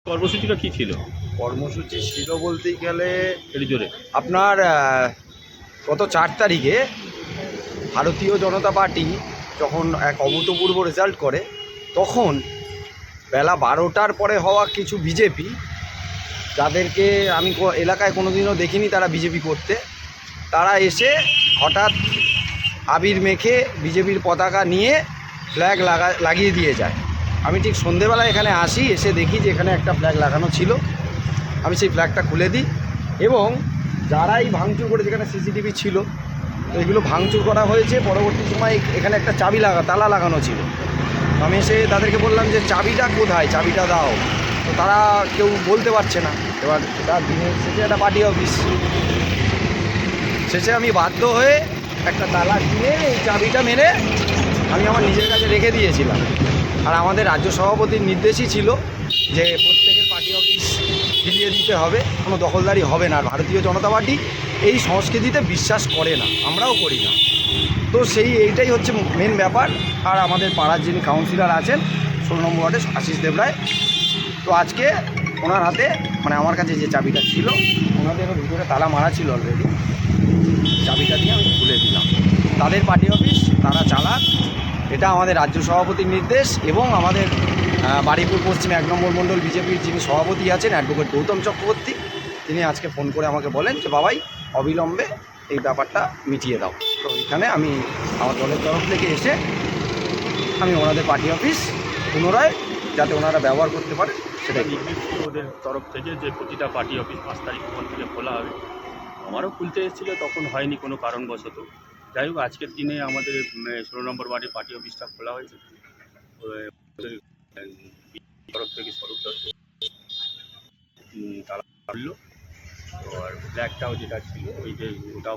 কর্মসূচিটা কি ছিল? কর্মসূচি ছিল বলতেই গেলে একটু জোরে। আপনার গত 4 তারিখে ভারতীয় জনতা পার্টি যখন এক অভূতপূর্ব রেজাল্ট করে, তখন বেলা 12টার পরে হওয়া কিছু বিজেপি, যাদেরকে আমি এলাকায় কোনোদিনও দেখিনি তারা বিজেপি করতে, তারা এসে হঠাৎ আবির মেখে বিজেপির পতাকা নিয়ে ফ্ল্যাগ লাগিয়ে দিয়ে যায়। আমি ঠিক সন্ধেবেলায় এখানে আসি, এসে দেখি যে এখানে একটা ফ্ল্যাগ লাগানো ছিল। আমি সেই ফ্ল্যাগটা খুলে দিই এবং যারাই ভাঙচুর করে, যেখানে সিসিটিভি ছিল, তো এগুলো ভাঙচুর করা হয়েছে। পরবর্তী সময় এখানে একটা তালা লাগানো ছিল। আমি এসে তাদেরকে বললাম যে চাবিটা কোথায়, চাবিটা দাও। তো তারা কেউ বলতে পারছে না। এবার এটা দিনের শেষে একটা পার্টি অফিস, শেষে আমি বাধ্য হয়ে একটা তালা কিনে এই চাবিটা মেরে আমি আমার নিজের কাছে রেখে দিয়েছিলাম। আর আমাদের রাজ্য সভাপতির নির্দেশই ছিল যে প্রত্যেকের পার্টি অফিস ফিরিয়ে দিতে হবে, কোনো দখলদারি হবে না। আর ভারতীয় জনতা পার্টি এই সংস্কৃতিতে বিশ্বাস করে না, আমরাও করি না। তো এইটাই হচ্ছে মেন ব্যাপার। আর আমাদের পাড়ার যিনি কাউন্সিলর আছেন 16 নম্বর ওয়ার্ডে, আশিস দেবরায়, তো আজকে ওনার হাতে, মানে আমার কাছে যে চাবিটা ছিল, ওনাদেরও ভিতরে তালা মারা ছিল অলরেডি, চাবিটা দিয়ে আমি খুলে দিলাম। তাদের পার্টি অফিস তারা চালাক, এটা আমাদের রাজ্য সভাপতির নির্দেশ। এবং আমাদের বারুইপুর পশ্চিম 1 নম্বর মণ্ডল বিজেপির যিনি সভাপতি আছেন অ্যাডভোকেট গৌতম চক্রবর্তী, তিনি আজকে ফোন করে আমাকে বলেন যে বাবাই অবিলম্বে এই ব্যাপারটা মিটিয়ে দাও। তো এখানে আমি আমার দলের তরফ থেকে এসে আমি ওনাদের পার্টি অফিস পুনরায় যাতে ওনারা ব্যবহার করতে পারে সেটাই করি। নির্দিষ্ট ওদের তরফ থেকে যে প্রতিটা পার্টি অফিস 5 তারিখ ওখান থেকে খোলা হবে। আমারও খুলতে এসেছিলো, তখন হয়নি কোনো কারণবশত। যাই হোক, আজকের দিনে আমাদের 16 নম্বর ওয়ার্ডের পার্টি অফিসটা খোলা হয়েছে। ওদের তরফ থেকে স্বরূপ দত্ত তারা করলো। তো আর ফ্ল্যাগটাও যেটা ছিল, ওই যে ওটাও